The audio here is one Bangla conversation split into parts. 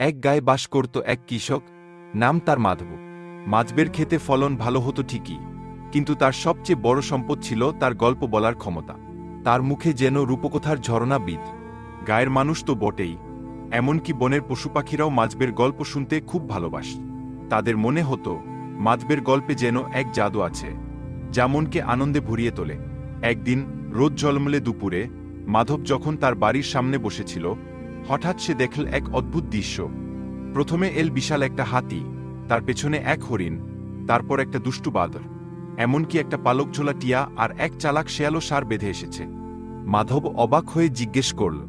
এক গায়ে বাস করত এক কৃষক, নাম তার মাধব। মাধবের ক্ষেতে ফলন ভালো হতো ঠিকই, কিন্তু তার সবচেয়ে বড় সম্পদ ছিল তার গল্প বলার ক্ষমতা। তার মুখে যেন রূপকথার ঝরনা বীজ। গায়ের মানুষ তো বটেই, এমনকি বনের পশুপাখিরাও মাধবের গল্প শুনতে খুব ভালোবাসত। তাদের মনে হতো মাধবের গল্পে যেন এক জাদু আছে, যা মনকে আনন্দে ভরিয়ে তোলে। একদিন রোদ ঝলমলে দুপুরে মাধব যখন তার বাড়ির সামনে বসেছিল, হঠাৎ সে দেখল এক অদ্ভুত দৃশ্য। প্রথমে এল বিশাল একটা হাতি, তার পেছনে এক হরিণ, তারপর একটা দুষ্টু বাদর, এমনকি একটা পালকঝোলা টিয়া আর এক চালাক শেয়ালও সার বেঁধে এসেছে। মাধব অবাক হয়ে জিজ্ঞেস করল,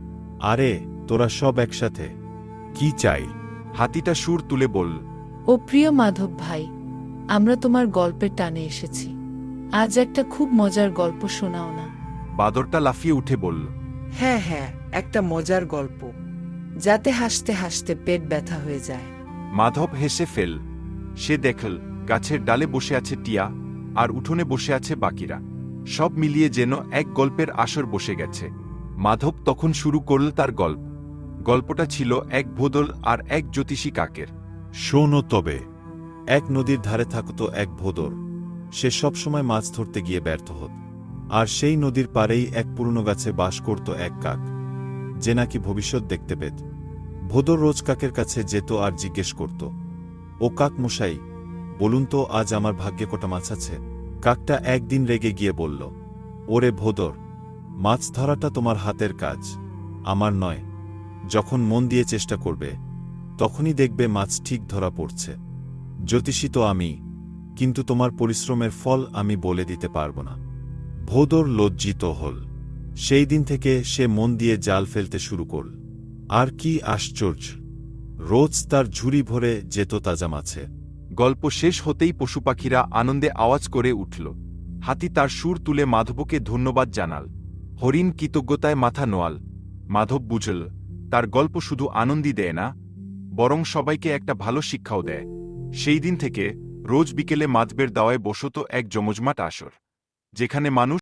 আরে তোরা সব একসাথে, কি চাই? হাতিটা সুর তুলে বলল, ও প্রিয় মাধব ভাই, আমরা তোমার গল্পের টানে এসেছি। আজ একটা খুব মজার গল্প শোনাও না। বাদরটা লাফিয়ে উঠে বলল, হ্যাঁ হ্যাঁ, একটা মজার গল্প, যাতে হাসতে হাসতে পেট ব্যথা হয়ে যায়। মাধব হেসে ফেল। সে দেখল গাছের ডালে বসে আছে টিয়া, আর উঠোনে বসে আছে বাকিরা। সব মিলিয়ে যেন এক গল্পের আসর বসে গেছে। মাধব তখন শুরু করল তার গল্প। গল্পটা ছিল এক ভোদল আর এক জ্যোতিষী কাকের। শোনো তবে। এক নদীর ধারে থাকত এক ভোদর। সে সবসময় মাছ ধরতে গিয়ে ব্যর্থ হত। আর সেই নদীর পাড়েই এক পুরনো গাছে বাস করত এক কাক, যে নাকি ভবিষ্যৎ দেখতে পেত। ভোদর রোজ কাকের কাছে যেত আর জিজ্ঞেস করত, ও কাক মশাই, বলুন তো আজ আমার ভাগ্যে কটা মাছ আছে? কাকটা একদিন রেগে গিয়ে বলল, ওরে ভোদর, মাছ ধরাটা তোমার হাতের কাজ, আমার নয়। যখন মন দিয়ে চেষ্টা করবে, তখনই দেখবে মাছ ঠিক ধরা পড়ছে। জ্যোতিষী তো আমি, কিন্তু তোমার পরিশ্রমের ফল আমি বলে দিতে পারব না। ভোদর লজ্জিত হল। সেই দিন থেকে সে মন দিয়ে জাল ফেলতে শুরু করল। আর কি আশ্চর্য, রোজ তার ঝুড়ি ভরে যেত তাজা মাছে। গল্প শেষ হতেই পশুপাখিরা আনন্দে আওয়াজ করে উঠল। হাতি তার সুর তুলে মাধবকে ধন্যবাদ জানাল। হরিণ কৃতজ্ঞতায় মাথা নোয়াল। মাধব বুঝল তার গল্প শুধু আনন্দই দেয় না, বরং সবাইকে একটা ভালো শিক্ষাও দেয়। সেই দিন থেকে রোজ বিকেলে মাধবের দাওয়ায় বসত এক জমজমাট আসর, যেখানে মানুষ